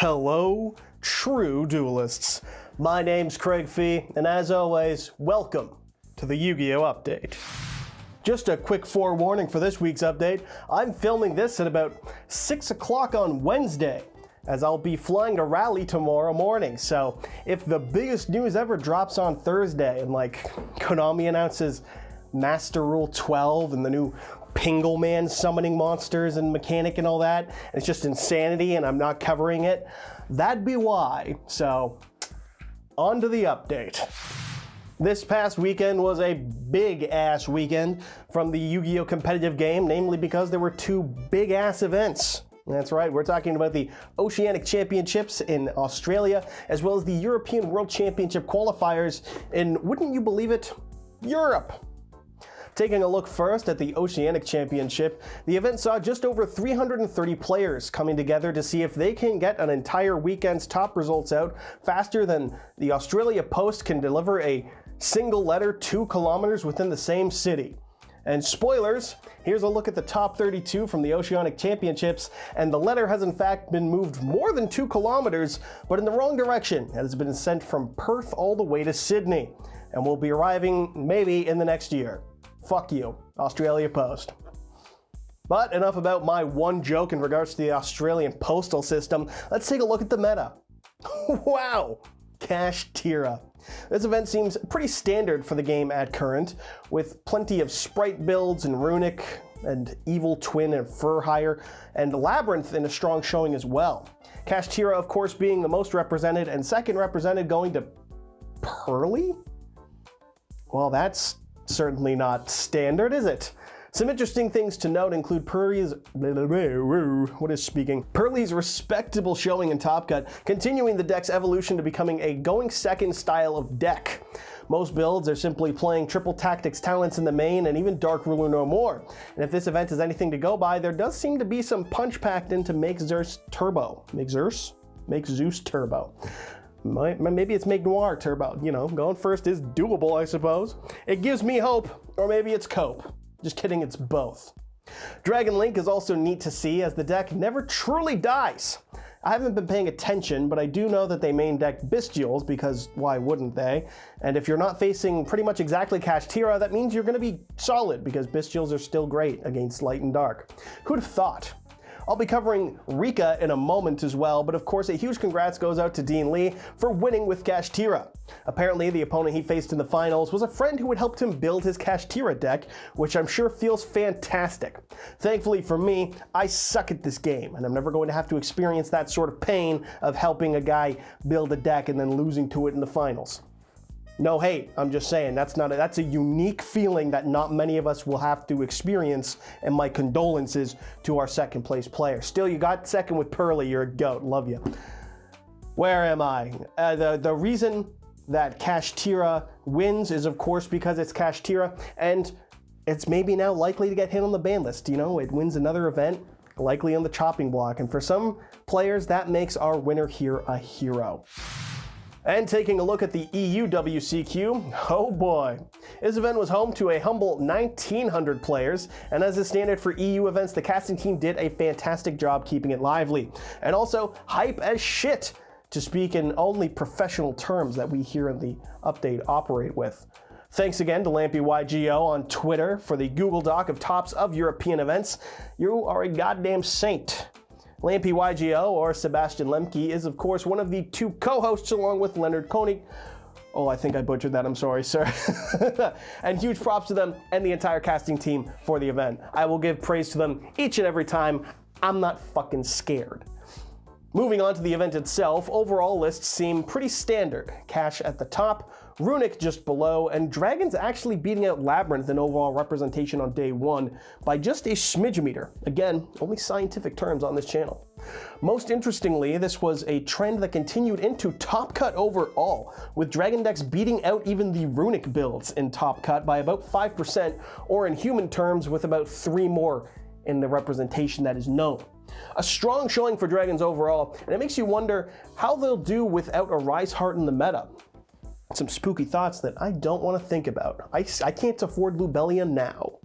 Hello, true duelists. My name's Craig Fee, and as always, welcome to the Yu-Gi-Oh! Update. Just a quick forewarning for this week's update. I'm filming this at about 6 o'clock on Wednesday, as I'll be flying to Raleigh tomorrow morning. So if the biggest news ever drops on Thursday and like Konami announces Master Rule 12 and the new Pingle Man summoning monsters and mechanic and all that, and it's just insanity and I'm not covering it, that'd be why. So on to the update. This past weekend was a big-ass weekend from the Yu-Gi-Oh! Competitive game, namely because there were two big-ass events. That's right, we're talking about the Oceanic Championships in Australia, as well as the European World Championship qualifiers in, wouldn't you believe it, Europe. Taking a look first at the Oceanic Championship, the event saw just over 330 players coming together to see if they can get an entire weekend's top results out faster than the Australia Post can deliver a single letter 2 kilometers within the same city. And spoilers, here's a look at the top 32 from the Oceanic Championships, and the letter has in fact been moved more than 2 kilometers, but in the wrong direction. It has been sent from Perth all the way to Sydney, and will be arriving maybe in the next year. Fuck you, Australia Post. But enough about my one joke in regards to the Australian postal system. Let's take a look at the meta. Wow, Cash Tira. This event seems pretty standard for the game at current, with plenty of sprite builds and Runic, and Evil Twin and Fur Hire, and Labyrinth in a strong showing as well. Cash Tira, of course, being the most represented, and second represented going to Pearly? Well, that's certainly not standard, is it? Some interesting things to note include Pearly's respectable showing in Top Cut, continuing the deck's evolution to becoming a going second style of deck. Most builds are simply playing triple tactics talents in the main and even Dark Ruler no more. And if this event is anything to go by, there does seem to be some punch packed into Make Zeus Turbo. Make Zeus Turbo. Maybe it's Make Noir Turbo. You know, going first is doable, I suppose. It gives me hope, or maybe it's cope. Just kidding, it's both. Dragon Link is also neat to see, as the deck never truly dies. I haven't been paying attention, but I do know that they main deck Bestials, because why wouldn't they? And if you're not facing pretty much exactly Cash Tira, that means you're going to be solid, because Bestials are still great against Light and Dark. Who'd have thought? I'll be covering Rika in a moment as well, but of course a huge congrats goes out to Dean Lee for winning with Cash Tira. Apparently the opponent he faced in the finals was a friend who had helped him build his Cash Tira deck, which I'm sure feels fantastic. Thankfully for me, I suck at this game, and I'm never going to have to experience that sort of pain of helping a guy build a deck and then losing to it in the finals. No hate, I'm just saying, that's a unique feeling that not many of us will have to experience, and my condolences to our second place player. Still, you got second with Pearly, you're a goat, love you. Where am I? The reason that Cash Tira wins is of course because it's Cash Tira, and it's maybe now likely to get hit on the ban list. You know, it wins another event, likely on the chopping block, and for some players that makes our winner here a hero. And taking a look at the EUWCQ, oh boy. This event was home to a humble 1,900 players, and as is standard for EU events, the casting team did a fantastic job keeping it lively. And also, hype as shit, to speak in only professional terms that we here in the update operate with. Thanks again to Lampy Yugioh on Twitter for the Google Doc of tops of European events. You are a goddamn saint. Lampy Yugioh, or Sebastian Lemke, is of course one of the two co-hosts along with Leonard Koenig. Oh, I think I butchered that, I'm sorry, sir. And huge props to them and the entire casting team for the event. I will give praise to them each and every time. I'm not fucking scared. Moving on to the event itself, overall lists seem pretty standard. Cash at the top, Runic just below, and Dragons actually beating out Labyrinth in overall representation on day one by just a smidge-meter. Again, only scientific terms on this channel. Most interestingly, this was a trend that continued into Top Cut overall, with Dragon decks beating out even the Runic builds in Top Cut by about 5%, or in human terms with about 3 more in the representation that is known. A strong showing for Dragons overall, and it makes you wonder how they'll do without a Rise Heart in the meta. Some spooky thoughts that I don't want to think about. I can't afford Lubelia now.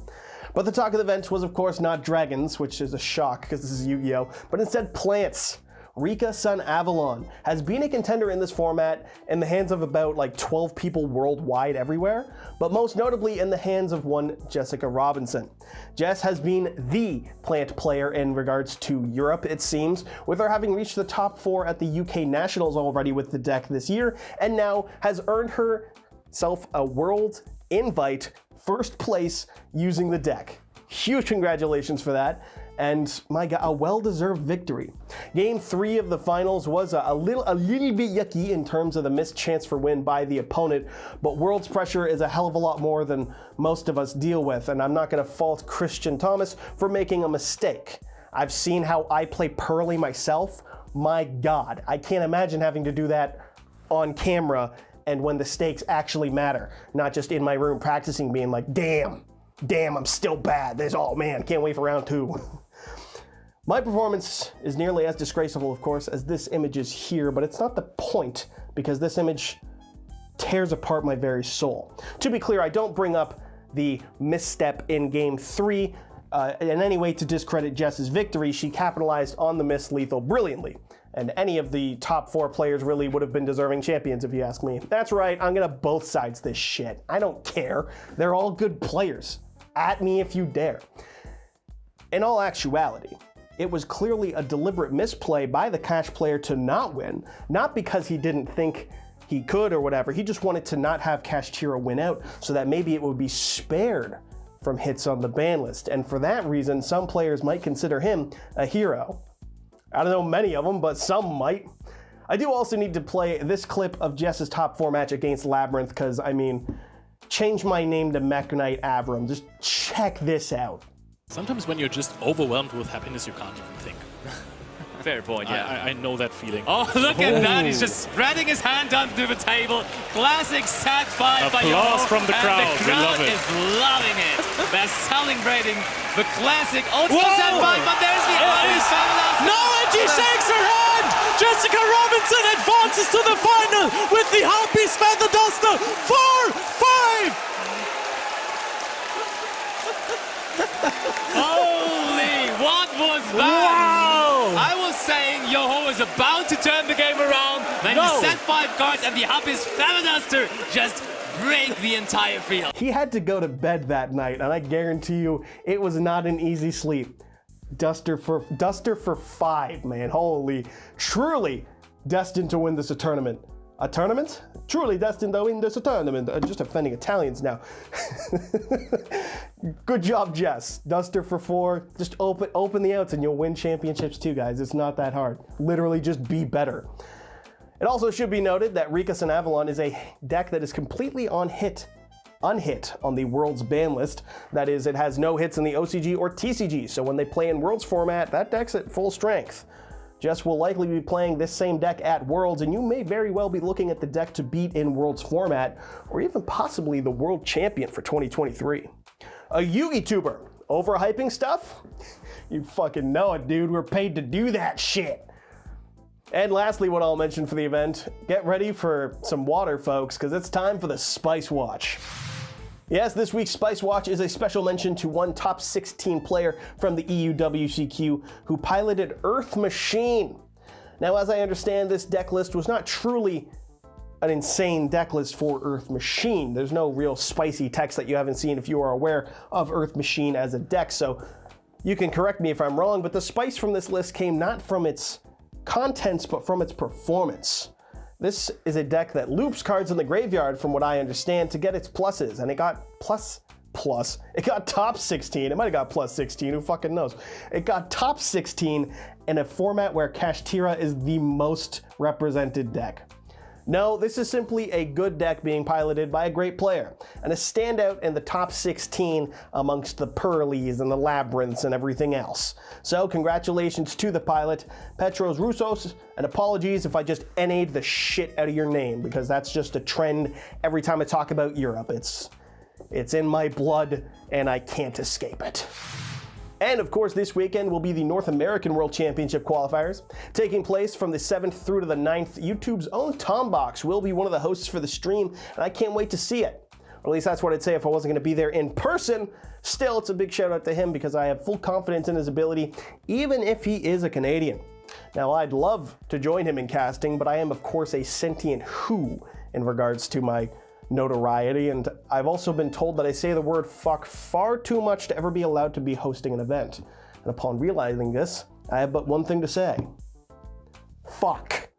But the talk of the event was of course not dragons, which is a shock because this is Yu-Gi-Oh, but instead plants. Rika Sun Avalon has been a contender in this format in the hands of about like 12 people worldwide everywhere, but most notably in the hands of one Jessica Robinson. Jess has been the plant player in regards to Europe, it seems, with her having reached the top 4 at the UK Nationals already with the deck this year, and now has earned herself a world invite first place using the deck. Huge congratulations for that. And my God, a well-deserved victory. Game 3 of the finals was a little bit yucky in terms of the missed chance for win by the opponent, but Worlds pressure is a hell of a lot more than most of us deal with, and I'm not going to fault Christian Thomas for making a mistake. I've seen how I play Pearly myself. My God, I can't imagine having to do that on camera and when the stakes actually matter, not just in my room practicing being like, damn, I'm still bad. Oh man, can't wait for round 2. My performance is nearly as disgraceful, of course, as this image is here, but it's not the point, because this image tears apart my very soul. To be clear, I don't bring up the misstep in Game 3 in any way to discredit Jess's victory. She capitalized on the miss lethal brilliantly, and any of the top 4 players really would have been deserving champions if you ask me. That's right, I'm gonna both sides this shit. I don't care. They're all good players. At me if you dare. In all actuality, it was clearly a deliberate misplay by the cash player to not win, not because he didn't think he could or whatever. He just wanted to not have Kashtira win out so that maybe it would be spared from hits on the ban list. And for that reason, some players might consider him a hero. I don't know many of them, but some might. I do also need to play this clip of Jess's top 4 match against Labyrinth, because, I mean, change my name to Mech Knight Avram. Just check this out. Sometimes when you're just overwhelmed with happiness, you can't even think. Fair point, yeah. I know that feeling. Oh, look at that. He's just spreading his hand onto the table. Classic Sat 5 by Yugioh. Applause from the crowd. And the crowd is loving it. They're celebrating the classic ultimate Sat 5, but there's the Irish family. No, and she shakes her hand! Jessica Robinson advances to the final with the Harpies Feather Duster 4-5! Holy, what was that? Wow! I was saying Yugioh is about to turn the game around, then he set 5 cards and the Harpies Feather Duster just break the entire field. He had to go to bed that night, and I guarantee you it was not an easy sleep. Duster for 5, man. Holy, truly destined to win this tournament. A tournament? Truly destined to win this tournament. Just offending Italians now. Good job, Jess. Duster for 4. Just open the outs and you'll win championships too, guys. It's not that hard. Literally just be better. It also should be noted that Rika Sun Avalon is a deck that is completely unhit on the Worlds ban list. That is, it has no hits in the OCG or TCG, so when they play in Worlds format, that deck's at full strength. Jess will likely be playing this same deck at Worlds, and you may very well be looking at the deck to beat in Worlds format, or even possibly the World Champion for 2023. A Yugi-tuber, overhyping stuff? You fucking know it, dude. We're paid to do that shit. And lastly, what I'll mention for the event, get ready for some water, folks, because it's time for the Spice Watch. Yes, this week's Spice Watch is a special mention to one top 16 player from the EUWCQ who piloted Earth Machine. Now, as I understand, this deck list was not truly an insane deck list for Earth Machine. There's no real spicy text that you haven't seen if you are aware of Earth Machine as a deck, so you can correct me if I'm wrong, but the spice from this list came not from its contents, but from its performance. This is a deck that loops cards in the graveyard, from what I understand, to get its pluses, and it got it got top 16, it might have got plus 16, who fucking knows. It got top 16 in a format where Kashtira is the most represented deck. No, this is simply a good deck being piloted by a great player, and a standout in the top 16 amongst the Pearlies and the Labyrinths and everything else. So congratulations to the pilot, Petros Roussos, and apologies if I just NA'd the shit out of your name, because that's just a trend every time I talk about Europe. It's in my blood, and I can't escape it. And of course, this weekend will be the North American World Championship qualifiers. Taking place from the 7th through to the 9th, YouTube's own Tombox will be one of the hosts for the stream, and I can't wait to see it. Or at least that's what I'd say if I wasn't going to be there in person. Still, it's a big shout out to him because I have full confidence in his ability, even if he is a Canadian. Now, I'd love to join him in casting, but I am, of course, a sentient who in regards to my notoriety, and I've also been told that I say the word fuck far too much to ever be allowed to be hosting an event. And upon realizing this, I have but one thing to say. Fuck.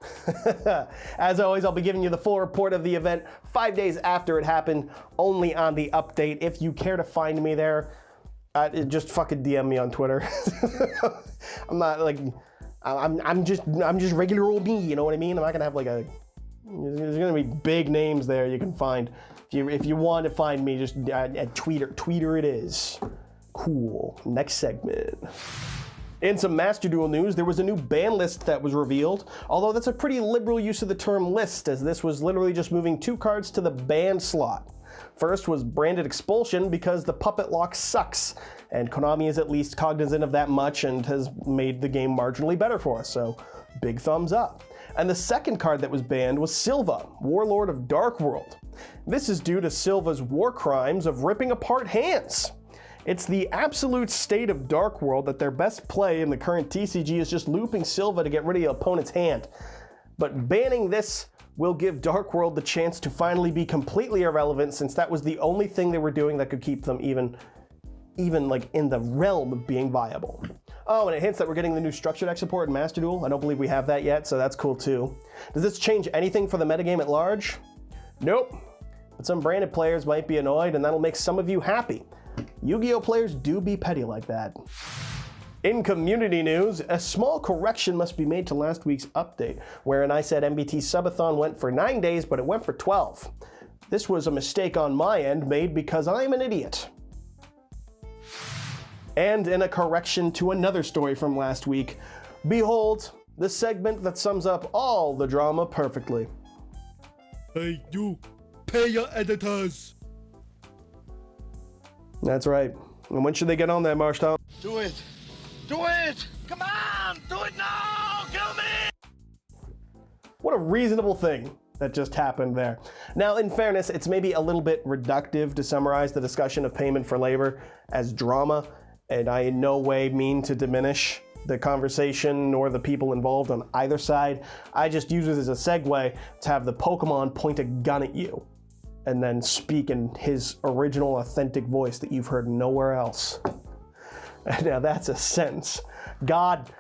As always, I'll be giving you the full report of the event 5 days after it happened, only on the update. If you care to find me there, just fucking DM me on Twitter. I'm not like, I'm just regular old me, you know what I mean? I'm not gonna have like there's gonna be big names there you can find. If you want to find me, just at Twitter it is. Cool. Next segment. In some Master Duel news, there was a new ban list that was revealed, although that's a pretty liberal use of the term list, as this was literally just moving 2 cards to the ban slot. First was branded Expulsion because the puppet lock sucks, and Konami is at least cognizant of that much and has made the game marginally better for us, so big thumbs up. And the second card that was banned was Silva, Warlord of Dark World. This is due to Silva's war crimes of ripping apart hands. It's the absolute state of Dark World that their best play in the current TCG is just looping Silva to get rid of your opponent's hand. But banning this will give Dark World the chance to finally be completely irrelevant, since that was the only thing they were doing that could keep them even like in the realm of being viable. Oh, and it hints that we're getting the new structure deck support in Master Duel. I don't believe we have that yet, so that's cool too. Does this change anything for the metagame at large? Nope. But some branded players might be annoyed, and that'll make some of you happy. Yu-Gi-Oh players do be petty like that. In community news, a small correction must be made to last week's update, wherein I said MBT Subathon went for 9 days, but it went for 12. This was a mistake on my end made because I'm an idiot. And in a correction to another story from last week, behold, the segment that sums up all the drama perfectly. Hey, you, pay your editors. That's right. And when should they get on that, Marshtomp? Do it! Do it! Come on! Do it now! Kill me! What a reasonable thing that just happened there. Now, in fairness, it's maybe a little bit reductive to summarize the discussion of payment for labor as drama, and I in no way mean to diminish the conversation nor the people involved on either side. I just use it as a segue to have the Pokemon point a gun at you and then speak in his original authentic voice that you've heard nowhere else. Now that's a sentence. God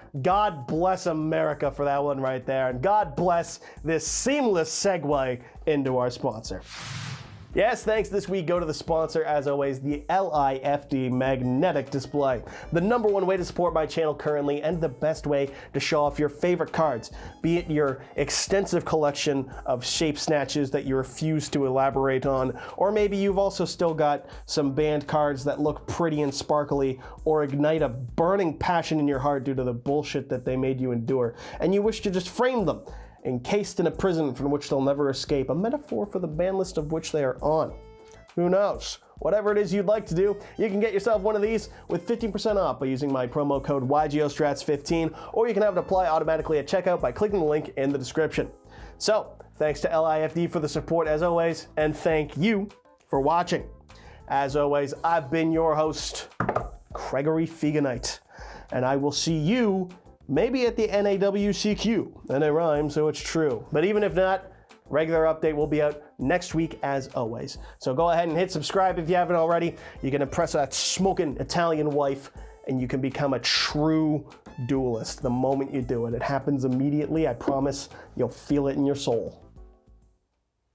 bless America for that one right there, and God bless this seamless segue into our sponsor. Yes, thanks this week go to the sponsor, as always, the LIFD Magnetic Display. The #1 way to support my channel currently, and the best way to show off your favorite cards, be it your extensive collection of shape snatches that you refuse to elaborate on, or maybe you've also still got some banned cards that look pretty and sparkly, or ignite a burning passion in your heart due to the bullshit that they made you endure, and you wish to just frame them, encased in a prison from which they'll never escape, a metaphor for the ban list of which they are on. Who knows? Whatever it is you'd like to do, you can get yourself one of these with 15% off by using my promo code YGOStrats15, or you can have it apply automatically at checkout by clicking the link in the description. So, thanks to LIFD for the support as always, and thank you for watching. As always, I've been your host, Gregory Feganite, and I will see you maybe at the NAWCQ, and it rhymes, so it's true. But even if not, regular update will be out next week as always. So go ahead and hit subscribe if you haven't already. You can impress that smoking Italian wife, and you can become a true duelist the moment you do it. It happens immediately, I promise. You'll feel it in your soul.